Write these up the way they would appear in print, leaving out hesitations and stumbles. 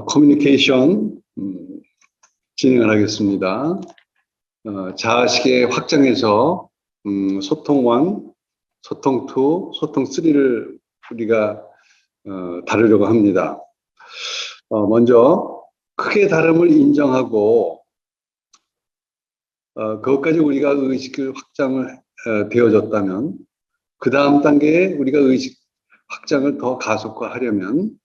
커뮤니케이션 진행을 하겠습니다. 자아식의 확장에서 소통 1, 소통 2, 소통 3를 우리가 다루려고 합니다. 먼저 크게 다름을 인정하고 그것까지 우리가 의식을 확장을 되어졌다면 그 다음 단계에 우리가 의식 확장을 더 가속화하려면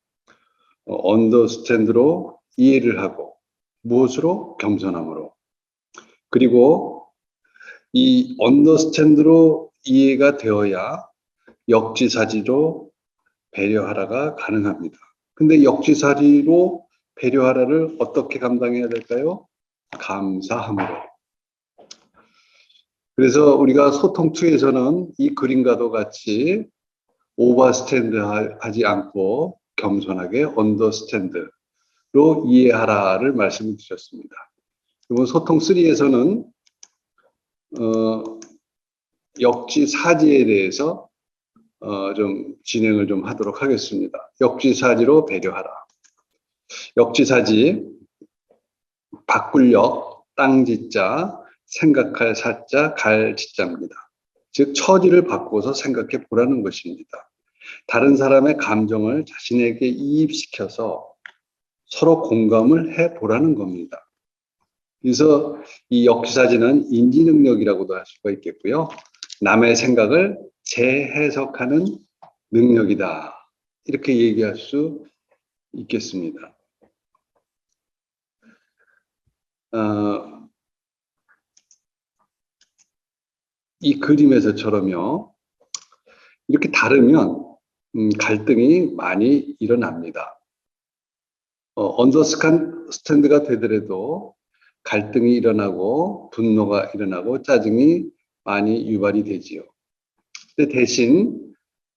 언더스탠드로 이해를 하고 무엇으로? 겸손함으로. 그리고 이 언더스탠드로 이해가 되어야 역지사지로 배려하라가 가능합니다. 근데 역지사지로 배려하라를 어떻게 감당해야 될까요? 감사함으로. 그래서 우리가 소통 2에서는 이 그림과도 같이 오버스탠드 하지 않고 겸손하게 언더스탠드로 이해하라를 말씀을 드렸습니다. 그리고 소통 3에서는 역지사지에 대해서 좀 진행을 좀 하도록 하겠습니다. 역지사지로 배려하라. 역지사지, 바꿀 역, 땅지자, 생각할 사자, 갈 지자입니다. 즉 처지를 바꿔서 생각해 보라는 것입니다. 다른 사람의 감정을 자신에게 이입시켜서 서로 공감을 해보라는 겁니다. 그래서 이 역지사지는 인지능력이라고도 할 수가 있겠고요. 남의 생각을 재해석하는 능력이다. 이렇게 얘기할 수 있겠습니다. 이 그림에서처럼요. 이렇게 다르면 갈등이 많이 일어납니다. 언더스탠드가 되더라도 갈등이 일어나고 분노가 일어나고 짜증이 많이 유발이 되지요. 근데 대신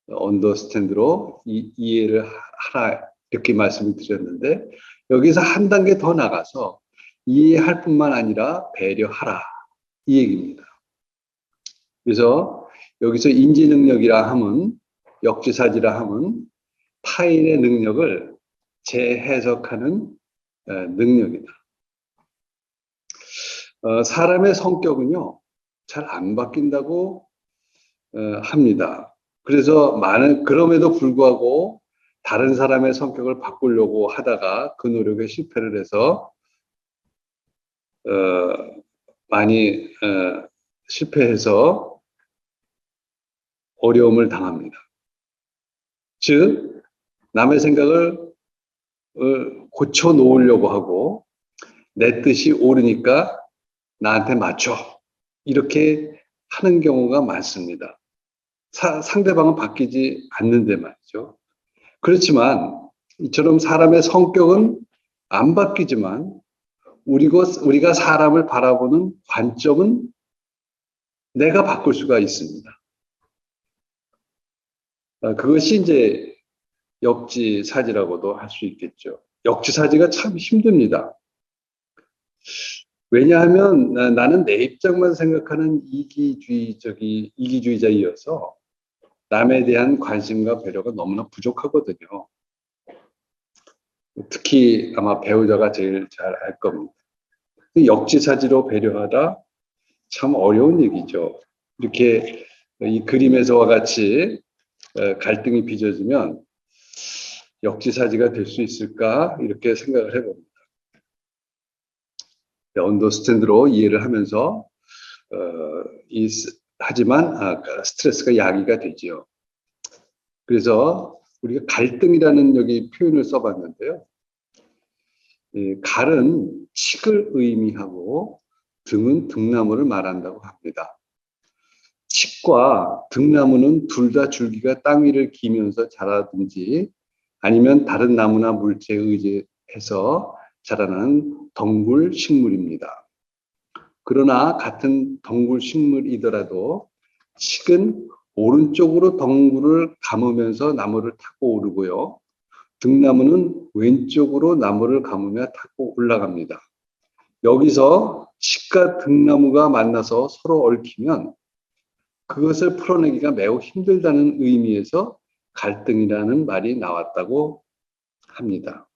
언더스탠드로 이해를 하라 이렇게 말씀을 드렸는데 여기서 한 단계 더 나가서 이해할 뿐만 아니라 배려하라 이 얘기입니다. 그래서 여기서 인지능력이라 함은 역지사지라 함은 타인의 능력을 재해석하는 능력이다. 사람의 성격은요, 잘 안 바뀐다고 합니다. 그래서 그럼에도 불구하고 다른 사람의 성격을 바꾸려고 하다가 그 노력에 실패를 해서 많이 실패해서 어려움을 당합니다. 즉, 남의 생각을 고쳐 놓으려고 하고 내 뜻이 옳으니까 나한테 맞춰 이렇게 하는 경우가 많습니다. 상대방은 바뀌지 않는데 말이죠. 그렇지만 이처럼 사람의 성격은 안 바뀌지만 우리가 사람을 바라보는 관점은 내가 바꿀 수가 있습니다. 그것이 이제 역지사지라고도 할 수 있겠죠. 역지사지가 참 힘듭니다. 왜냐하면 나는 내 입장만 생각하는 이기주의자이어서 남에 대한 관심과 배려가 너무나 부족하거든요. 특히 아마 배우자가 제일 잘 알 겁니다. 역지사지로 배려하다 참 어려운 얘기죠. 이렇게 이 그림에서와 같이 갈등이 빚어지면 역지사지가 될 수 있을까 이렇게 생각을 해봅니다. 언더스탠드로 이해를 하면서 하지만 스트레스가 야기가 되지요. 그래서 우리가 갈등이라는 여기 표현을 써봤는데요. 갈은 칡을 의미하고 등은 등나무를 말한다고 합니다. 칡과 등나무는 둘 다 줄기가 땅 위를 기면서 자라든지 아니면 다른 나무나 물체에 의지해서 자라나는 덩굴 식물입니다. 그러나 같은 덩굴 식물이더라도 칡은 오른쪽으로 덩굴을 감으면서 나무를 타고 오르고요. 등나무는 왼쪽으로 나무를 감으며 타고 올라갑니다. 여기서 칡과 등나무가 만나서 서로 얽히면 그것을 풀어내기가 매우 힘들다는 의미에서 갈등이라는 말이 나왔다고 합니다.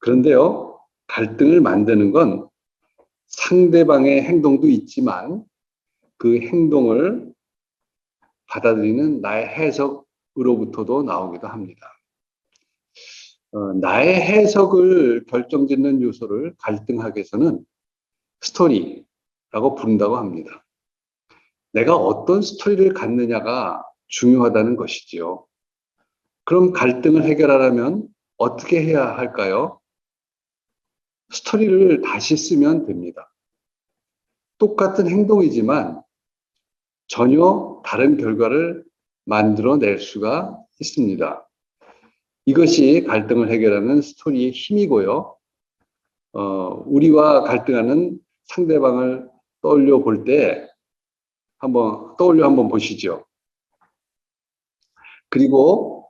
그런데요, 갈등을 만드는 건 상대방의 행동도 있지만 그 행동을 받아들이는 나의 해석으로부터도 나오기도 합니다. 나의 해석을 결정짓는 요소를 갈등학에서는 스토리라고 부른다고 합니다. 내가 어떤 스토리를 갖느냐가 중요하다는 것이지요. 그럼 갈등을 해결하려면 어떻게 해야 할까요? 스토리를 다시 쓰면 됩니다. 똑같은 행동이지만 전혀 다른 결과를 만들어낼 수가 있습니다. 이것이 갈등을 해결하는 스토리의 힘이고요. 우리와 갈등하는 상대방을 떠올려 볼 때 한번 보시죠. 그리고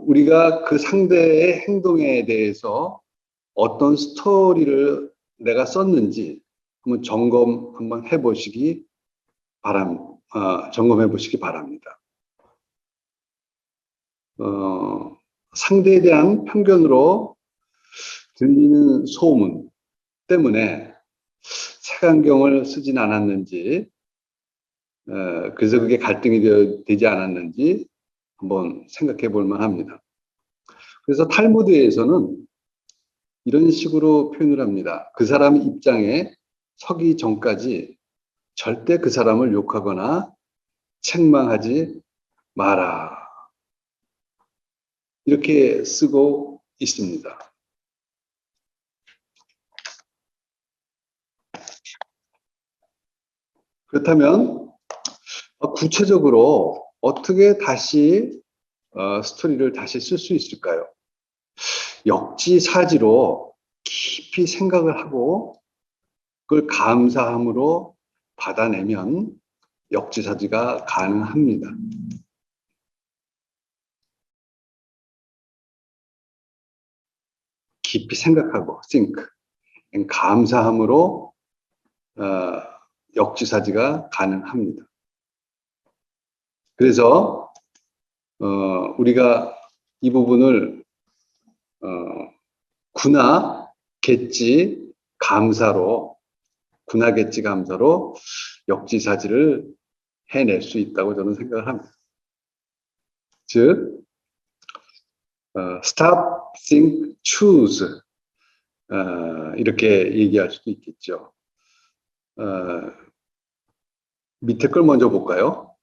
우리가 그 상대의 행동에 대해서 어떤 스토리를 내가 썼는지 한번 한번 해보시기 점검해 보시기 바랍니다. 상대에 대한 편견으로 들리는 소문 때문에 색안경을 쓰진 않았는지, 그래서 그게 갈등이 되지 않았는지 한번 생각해 볼 만합니다. 그래서 탈무드에서는 이런 식으로 표현을 합니다. 그 사람 입장에 서기 전까지 절대 그 사람을 욕하거나 책망하지 마라. 이렇게 쓰고 있습니다. 그렇다면 구체적으로 어떻게 다시 스토리를 다시 쓸 수 있을까요? 역지사지로 깊이 생각을 하고 그걸 감사함으로 받아내면 역지사지가 가능합니다. 깊이 생각하고 think, 감사함으로 역지사지가 가능합니다. 그래서 우리가 이 부분을 구나 겠지 감사로 역지사지를 해낼 수 있다고 저는 생각을 합니다. 즉 stop, think, choose 이렇게 얘기할 수도 있겠죠. 밑에 걸 먼저 볼까요?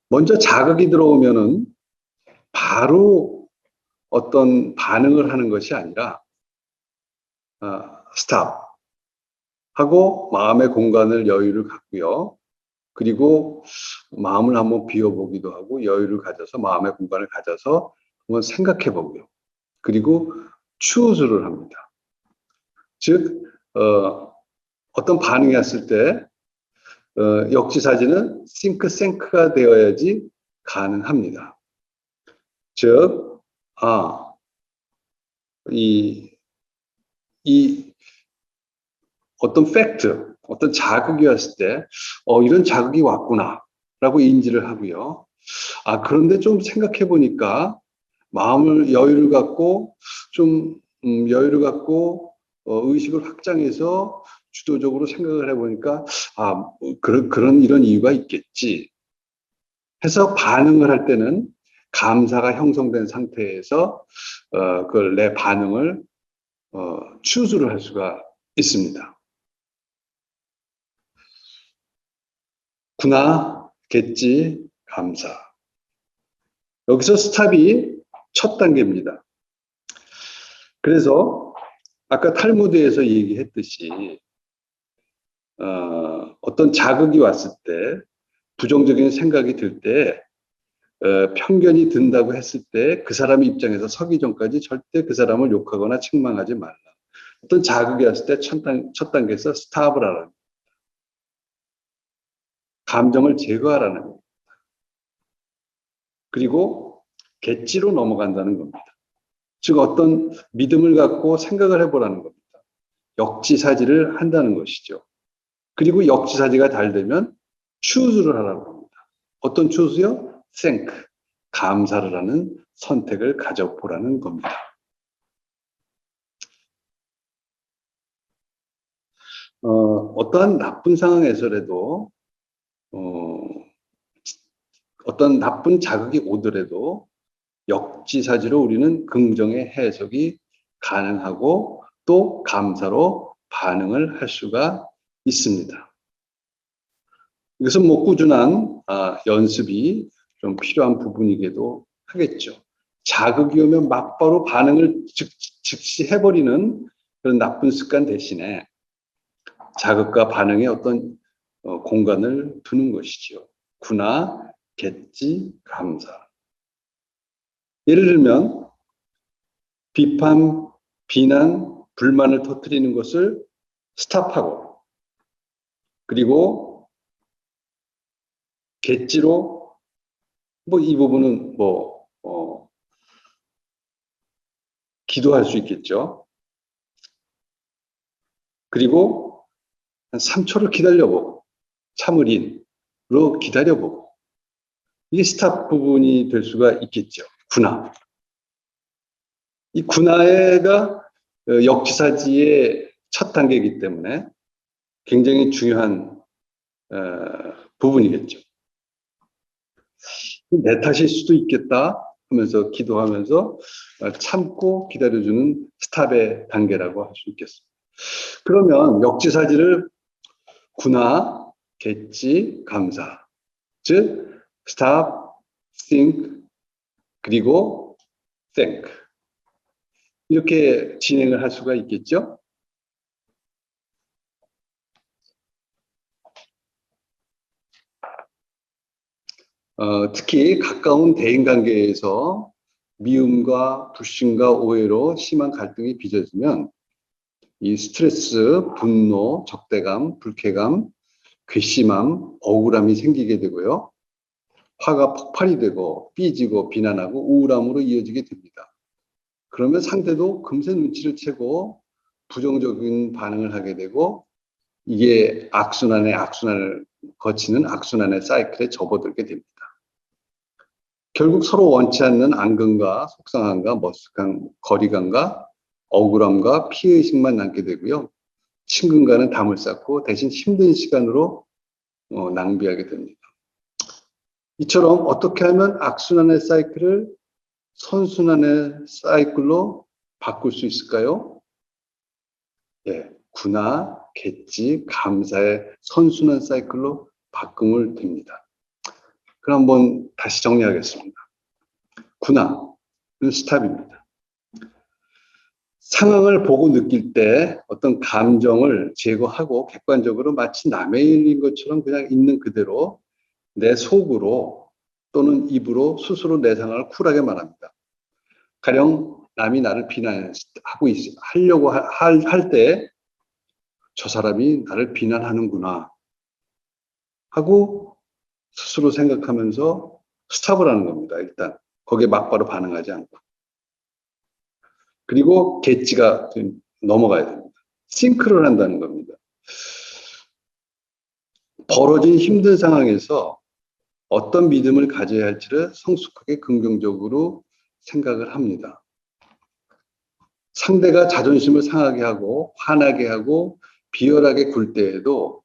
먼저 자극이 들어오면은 바로 어떤 반응을 하는 것이 아니라 stop 하고 마음의 공간을 여유를 갖고요. 그리고 마음을 한번 비워보기도 하고 여유를 가져서 마음의 공간을 가져서 한번 생각해 보고요. 그리고 choose를 합니다. 즉 어떤 반응이 왔을 때 역지사지는 think, think가 되어야지 가능합니다. 즉 이 어떤 팩트, 어떤 자극이 왔을 때 이런 자극이 왔구나 라고 인지를 하고요. 그런데 좀 생각해 보니까 마음을 여유를 갖고 여유를 갖고 의식을 확장해서 주도적으로 생각을 해보니까 이런 이유가 있겠지 해서 반응을 할 때는 감사가 형성된 상태에서 그걸 내 반응을 추수를 할 수가 있습니다. 구나, 겠지, 감사. 여기서 스탑이 첫 단계입니다. 그래서 아까 탈무드에서 얘기했듯이 어떤 자극이 왔을 때 부정적인 생각이 들 때 편견이 든다고 했을 때 그 사람 입장에서 서기 전까지 절대 그 사람을 욕하거나 책망하지 말라. 어떤 자극이 왔을 때 첫 단계에서 스탑을 하라는 감정을 제거하라는 겁니다. 그리고 겟지로 넘어간다는 겁니다. 즉 어떤 믿음을 갖고 생각을 해보라는 겁니다. 역지사지를 한다는 것이죠. 그리고 역지사지가 잘 되면 choose를 하라고 합니다. 어떤 choose요? think, 감사를 하는 선택을 가져보라는 겁니다. 어떠한 나쁜 상황에서라도 어, 어떤 나쁜 자극이 오더라도 역지사지로 우리는 긍정의 해석이 가능하고 또 감사로 반응을 할 수가 있습니다. 이것은 뭐 꾸준한 연습이 좀 필요한 부분이기도 하겠죠. 자극이 오면 막바로 반응을 즉시 해버리는 그런 나쁜 습관 대신에 자극과 반응에 어떤 공간을 두는 것이죠. 구나, 객지, 감사. 예를 들면 비판, 비난, 불만을 터뜨리는 것을 스탑하고 그리고 객지로 뭐 이 부분은 뭐 기도할 수 있겠죠. 그리고 한 3초를 기다려보고 참을인으로 기다려보고 이게 스탑 부분이 될 수가 있겠죠. 군화. 이 군화가 역지사지의 첫 단계이기 때문에 굉장히 중요한 부분이겠죠. 내 탓일 수도 있겠다 하면서 기도하면서 참고 기다려주는 스탑의 단계라고 할 수 있겠습니다. 그러면 역지사지를 군화, 객지, 감사, 즉 stop, think, 그리고 thank 이렇게 진행을 할 수가 있겠죠. 특히 가까운 대인관계에서 미움과 불신과 오해로 심한 갈등이 빚어지면 이 스트레스, 분노, 적대감, 불쾌감, 괘씸함, 억울함이 생기게 되고요. 화가 폭발이 되고 삐지고 비난하고 우울함으로 이어지게 됩니다. 그러면 상대도 금세 눈치를 채고 부정적인 반응을 하게 되고 이게 악순환을 거치는 악순환의 사이클에 접어들게 됩니다. 결국 서로 원치 않는 앙금과 속상함과 머쓱한 거리감과 억울함과 피해의식만 남게 되고요. 친근과는 담을 쌓고 대신 힘든 시간으로 낭비하게 됩니다. 이처럼 어떻게 하면 악순환의 사이클을 선순환의 사이클로 바꿀 수 있을까요? 예, 구나, 객지, 감사의 선순환 사이클로 바꾸면 됩니다. 그럼 한번 다시 정리하겠습니다. 구나는 스탑입니다. 상황을 보고 느낄 때 어떤 감정을 제거하고 객관적으로 마치 남의 일인 것처럼 그냥 있는 그대로 내 속으로 또는 입으로 스스로 내 상황을 쿨하게 말합니다. 가령 남이 나를 하려고 할 때 저 사람이 나를 비난하는구나 하고 스스로 생각하면서 스탑을 하는 겁니다. 일단 거기에 막바로 반응하지 않고. 그리고 객지가 넘어가야 됩니다. 싱크를 한다는 겁니다. 벌어진 힘든 상황에서 어떤 믿음을 가져야 할지를 성숙하게 긍정적으로 생각을 합니다. 상대가 자존심을 상하게 하고 화나게 하고 비열하게 굴 때에도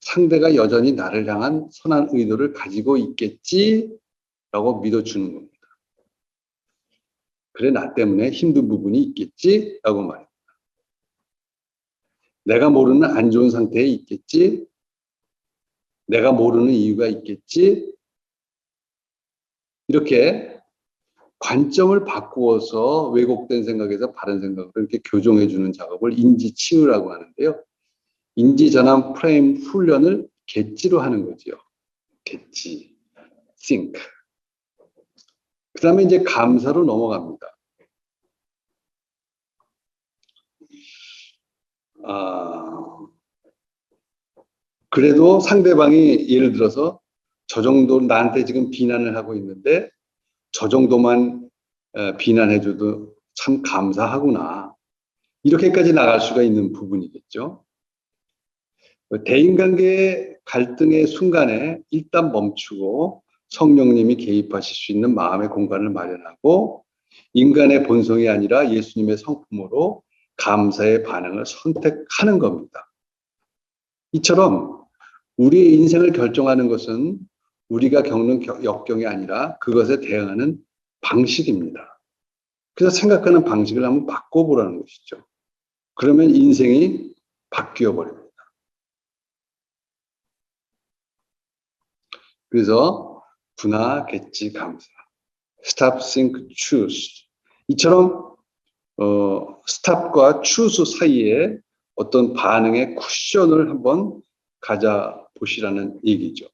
상대가 여전히 나를 향한 선한 의도를 가지고 있겠지라고 믿어주는 겁니다. 그래, 나 때문에 힘든 부분이 있겠지라고 말합니다. 내가 모르는 안 좋은 상태에 있겠지, 내가 모르는 이유가 있겠지, 이렇게 관점을 바꾸어서 왜곡된 생각에서 바른 생각으로 이렇게 교정해주는 작업을 인지치유라고 하는데요. 인지전환 프레임 훈련을 객지로 하는 거죠. 객지, think. 그 다음에 이제 감사로 넘어갑니다. 그래도 상대방이 예를 들어서 저 정도 나한테 지금 비난을 하고 있는데 저 정도만 비난해줘도 참 감사하구나. 이렇게까지 나갈 수가 있는 부분이겠죠. 대인관계의 갈등의 순간에 일단 멈추고 성령님이 개입하실 수 있는 마음의 공간을 마련하고 인간의 본성이 아니라 예수님의 성품으로 감사의 반응을 선택하는 겁니다. 이처럼 우리의 인생을 결정하는 것은 우리가 겪는 역경이 아니라 그것에 대응하는 방식입니다. 그래서 생각하는 방식을 한번 바꿔보라는 것이죠. 그러면 인생이 바뀌어 버립니다. 그래서 분화, 개치, 감사, stop, think, choose. 이처럼 stop과 choose 사이에 어떤 반응의 쿠션을 한번 가져보시라는 얘기죠.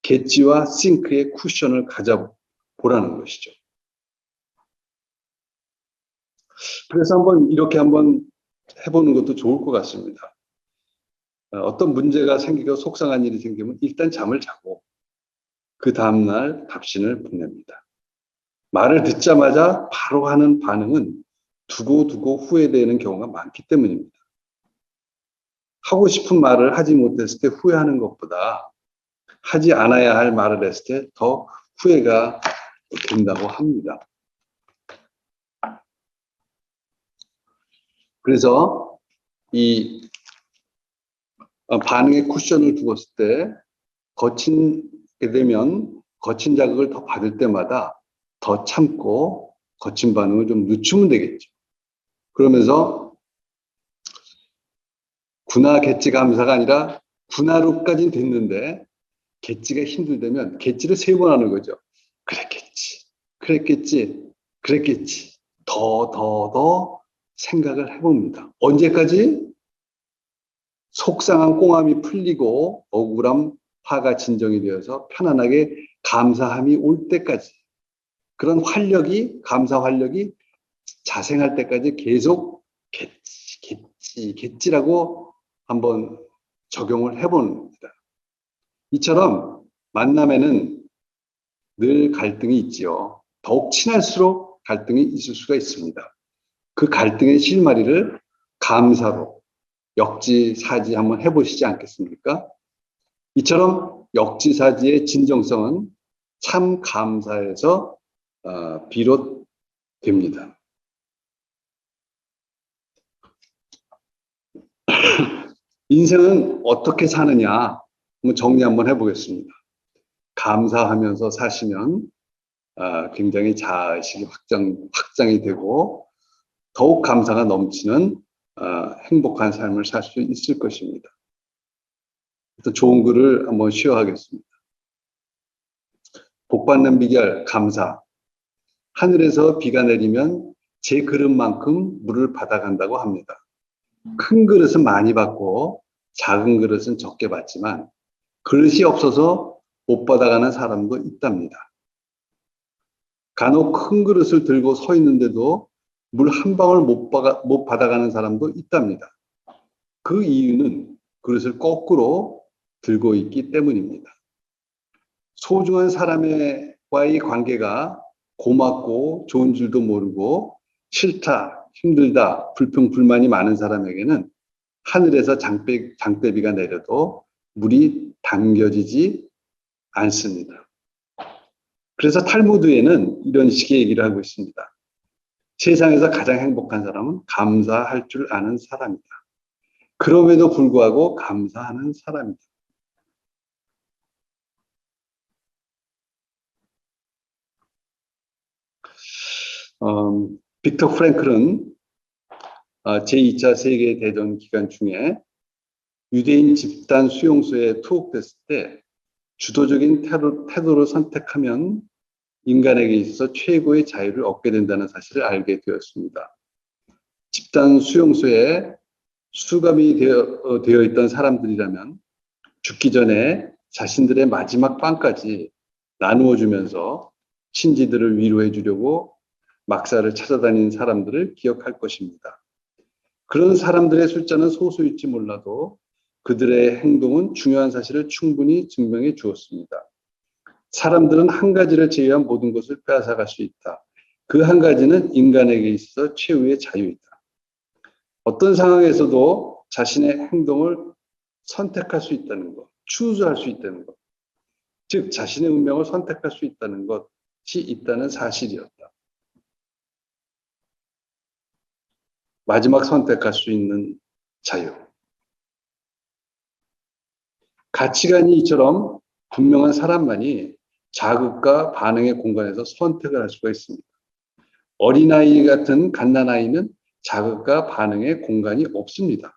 개치와 think의 쿠션을 가져보라는 것이죠. 그래서 이렇게 한번 해보는 것도 좋을 것 같습니다. 어떤 문제가 생기고 속상한 일이 생기면 일단 잠을 자고 그 다음날 답신을 보냅니다. 말을 듣자마자 바로 하는 반응은 두고두고 후회되는 경우가 많기 때문입니다. 하고 싶은 말을 하지 못했을 때 후회하는 것보다 하지 않아야 할 말을 했을 때 더 후회가 된다고 합니다. 그래서 이 반응의 쿠션을 두었을 때 거치게 되면 거친 자극을 더 받을 때마다 더 참고 거친 반응을 좀 늦추면 되겠죠. 그러면서 군화 개치 감사가 아니라 군화로까지는 됐는데 개치가 힘들다면 개치를 3번 하는 거죠. 그랬겠지, 그랬겠지, 그랬겠지. 더 생각을 해봅니다. 언제까지? 속상한 꽁함이 풀리고 억울함, 화가 진정이 되어서 편안하게 감사함이 올 때까지, 그런 활력이, 감사 활력이 자생할 때까지 계속 겠지라고 한번 적용을 해보는 겁니다. 이처럼 만남에는 늘 갈등이 있지요. 더욱 친할수록 갈등이 있을 수가 있습니다. 그 갈등의 실마리를 감사로 역지사지 한번 해보시지 않겠습니까? 이처럼 역지사지의 진정성은 참 감사에서 비롯됩니다. 인생은 어떻게 사느냐 한번 정리 한번 해보겠습니다. 감사하면서 사시면 굉장히 자아의식이 확장이 되고 더욱 감사가 넘치는 행복한 삶을 살 수 있을 것입니다. 또 좋은 글을 한번 시어하겠습니다. 복받는 비결 감사. 하늘에서 비가 내리면 제 그릇만큼 물을 받아간다고 합니다. 큰 그릇은 많이 받고 작은 그릇은 적게 받지만 그릇이 없어서 못 받아가는 사람도 있답니다. 간혹 큰 그릇을 들고 서 있는데도 물 한 방울 못 받아가는 사람도 있답니다. 그 이유는 그릇을 거꾸로 들고 있기 때문입니다. 소중한 사람과의 관계가 고맙고 좋은 줄도 모르고 싫다, 힘들다, 불평불만이 많은 사람에게는 하늘에서 장대비가 내려도 물이 당겨지지 않습니다. 그래서 탈무드에는 이런 식의 얘기를 하고 있습니다. 세상에서 가장 행복한 사람은 감사할 줄 아는 사람이다. 그럼에도 불구하고 감사하는 사람이다. 빅터 프랭클은 제2차 세계대전 기간 중에 유대인 집단 수용소에 투옥됐을 때 주도적인 태도를 선택하면 인간에게 있어서 최고의 자유를 얻게 된다는 사실을 알게 되었습니다. 집단 수용소에 수감이 되어 있던 사람들이라면 죽기 전에 자신들의 마지막 빵까지 나누어 주면서 친지들을 위로해 주려고 막사를 찾아다니는 사람들을 기억할 것입니다. 그런 사람들의 숫자는 소수일지 몰라도 그들의 행동은 중요한 사실을 충분히 증명해 주었습니다. 사람들은 한 가지를 제외한 모든 것을 빼앗아갈 수 있다. 그 한 가지는 인간에게 있어 최후의 자유이다. 어떤 상황에서도 자신의 행동을 선택할 수 있다는 것, 추스할 수 있다는 것, 즉 자신의 운명을 선택할 수 있다는 것이 있다는 사실이었다. 마지막 선택할 수 있는 자유. 가치관이 이처럼 분명한 사람만이 자극과 반응의 공간에서 선택을 할 수가 있습니다. 어린아이 같은 갓난아이는 자극과 반응의 공간이 없습니다.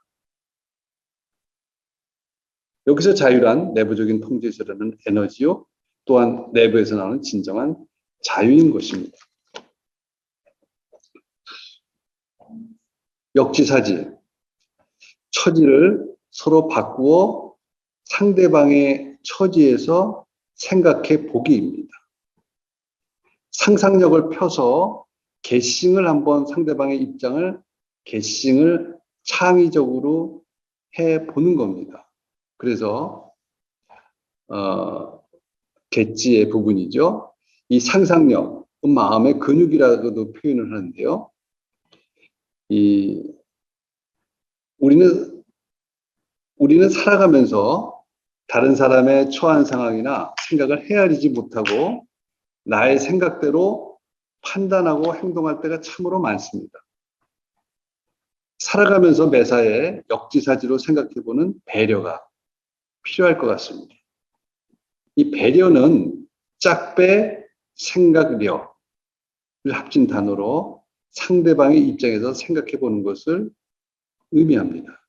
여기서 자유란 내부적인 통제에서 나오는 에너지요, 또한 내부에서 나오는 진정한 자유인 것입니다. 역지사지, 처지를 서로 바꾸어 상대방의 처지에서 생각해 보기입니다. 상상력을 펴서 게싱을 한번 상대방의 입장을 게싱을 창의적으로 해 보는 겁니다. 그래서 겟지의 부분이죠. 이 상상력, 마음의 근육이라고도 표현을 하는데요. 우리는 살아가면서 다른 사람의 처한 상황이나 생각을 헤아리지 못하고 나의 생각대로 판단하고 행동할 때가 참으로 많습니다. 살아가면서 매사에 역지사지로 생각해보는 배려가 필요할 것 같습니다. 이 배려는 짝배 생각력을 합친 단어로 상대방의 입장에서 생각해보는 것을 의미합니다.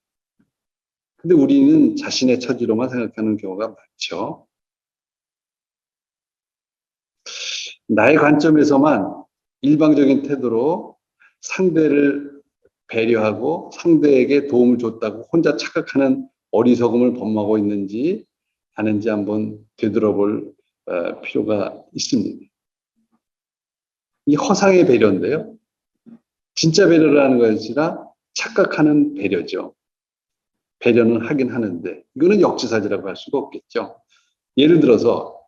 근데 우리는 자신의 처지로만 생각하는 경우가 많죠. 나의 관점에서만 일방적인 태도로 상대를 배려하고 상대에게 도움을 줬다고 혼자 착각하는 어리석음을 범하고 있는지 아닌지 한번 되돌아볼 필요가 있습니다. 이 허상의 배려인데요. 진짜 배려라는 것이 아니라 착각하는 배려죠. 배려는 하긴 하는데 이거는 역지사지라고 할 수가 없겠죠. 예를 들어서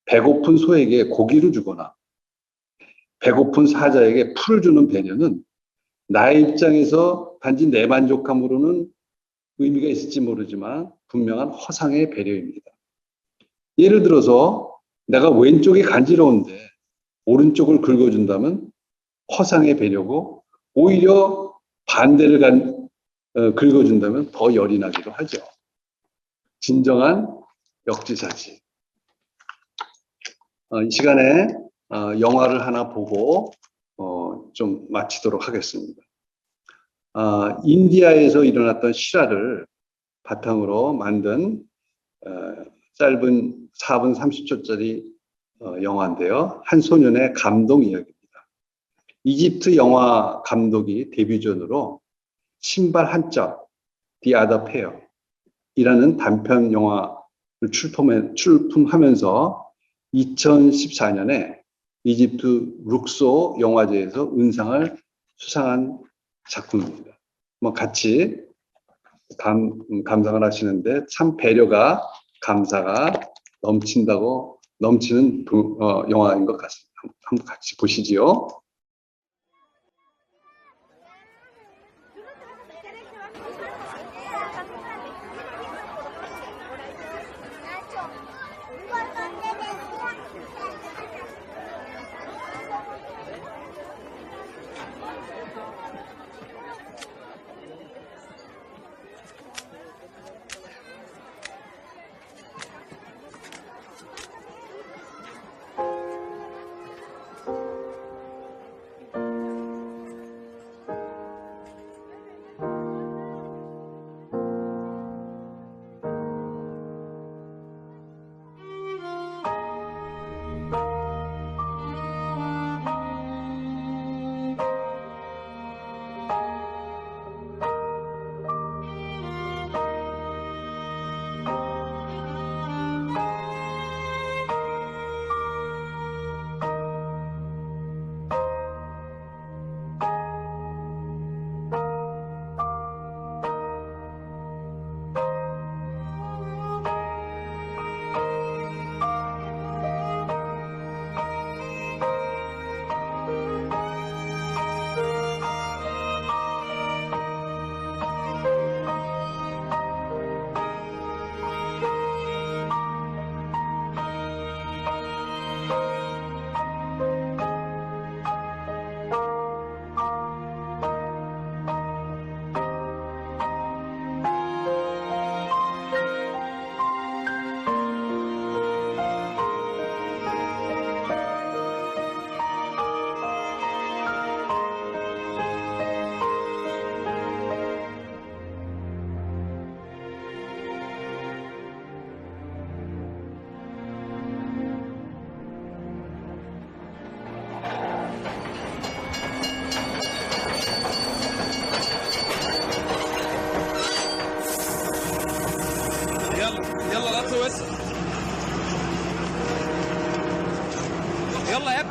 배고픈 소에게 고기를 주거나 배고픈 사자에게 풀을 주는 배려는 나의 입장에서 단지 내 만족함으로는 의미가 있을지 모르지만 분명한 허상의 배려입니다. 예를 들어서 내가 왼쪽이 간지러운데 오른쪽을 긁어준다면 허상의 배려고 오히려 반대를 긁어준다면 더 열이 나기도 하죠. 진정한 역지사지. 이 시간에 영화를 하나 보고 좀 마치도록 하겠습니다. 인디아에서 일어났던 실화를 바탕으로 만든 짧은 4분 30초짜리 영화인데요. 한 소년의 감동 이야기입니다. 이집트 영화 감독이 데뷔전으로 신발 한 짝, The Other Pair 이라는 단편 영화를 출품하면서 2014년에 이집트 룩소 영화제에서 은상을 수상한 작품입니다. 같이 감상을 하시는데 참 배려가, 감사가 넘치는 영화인 것 같습니다. 한번 같이 보시지요.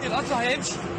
lass doch Händchen.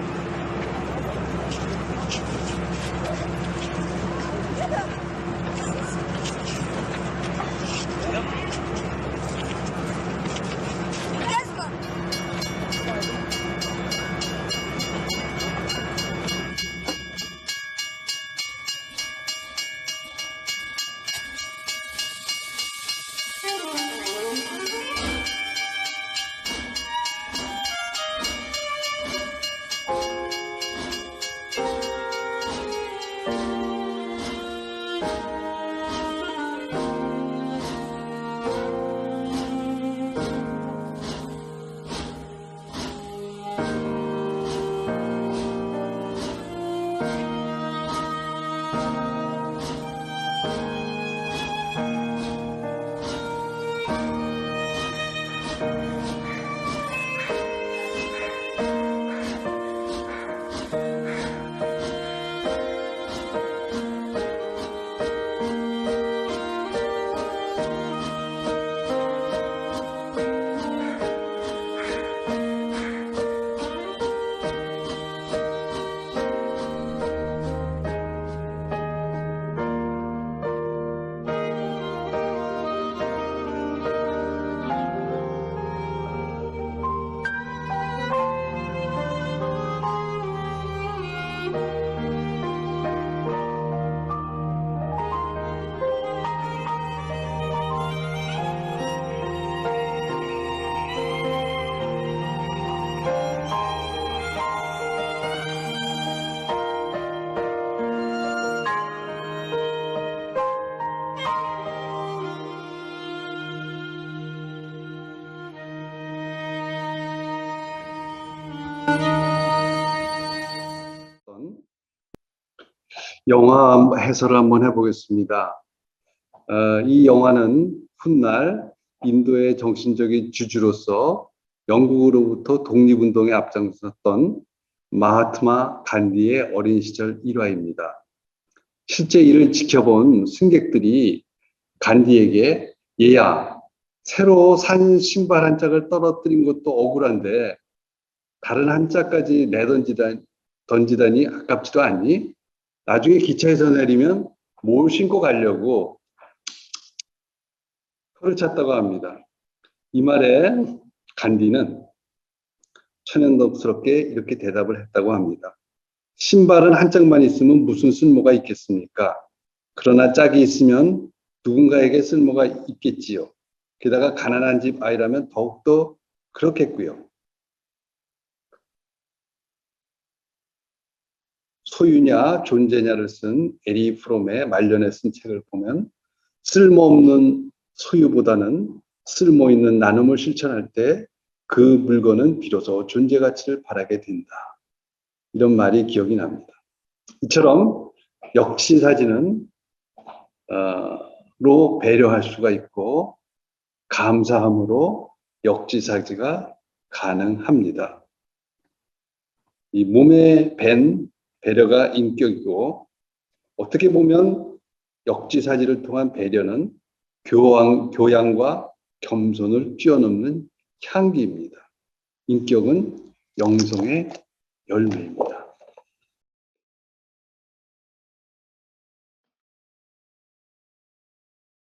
영화 해설을 한번 해보겠습니다. 이 영화는 훗날 인도의 정신적인 주주로서 영국으로부터 독립운동에 앞장섰던 마하트마 간디의 어린 시절 일화입니다. 실제 이를 지켜본 승객들이 간디에게 얘야, 새로 산 신발 한 짝을 떨어뜨린 것도 억울한데 다른 한 짝까지 던지다니 아깝지도 않니? 나중에 기차에서 내리면 뭘 신고 가려고 혀를 찼다고 합니다. 이 말에 간디는 천연덕스럽게 이렇게 대답을 했다고 합니다. 신발은 한 짝만 있으면 무슨 쓸모가 있겠습니까? 그러나 짝이 있으면 누군가에게 쓸모가 있겠지요. 게다가 가난한 집 아이라면 더욱더 그렇겠고요. 소유냐 존재냐를 쓴 에리 프롬의 말년에 쓴 책을 보면 쓸모없는 소유보다는 쓸모있는 나눔을 실천할 때 그 물건은 비로소 존재 가치를 발하게 된다. 이런 말이 기억이 납니다. 이처럼 역시사지는 로 배려할 수가 있고 감사함으로 역지사지가 가능합니다. 이 몸에 밴 배려가 인격이고 어떻게 보면 역지사지를 통한 배려는 교양과 겸손을 뛰어넘는 향기입니다. 인격은 영성의 열매입니다.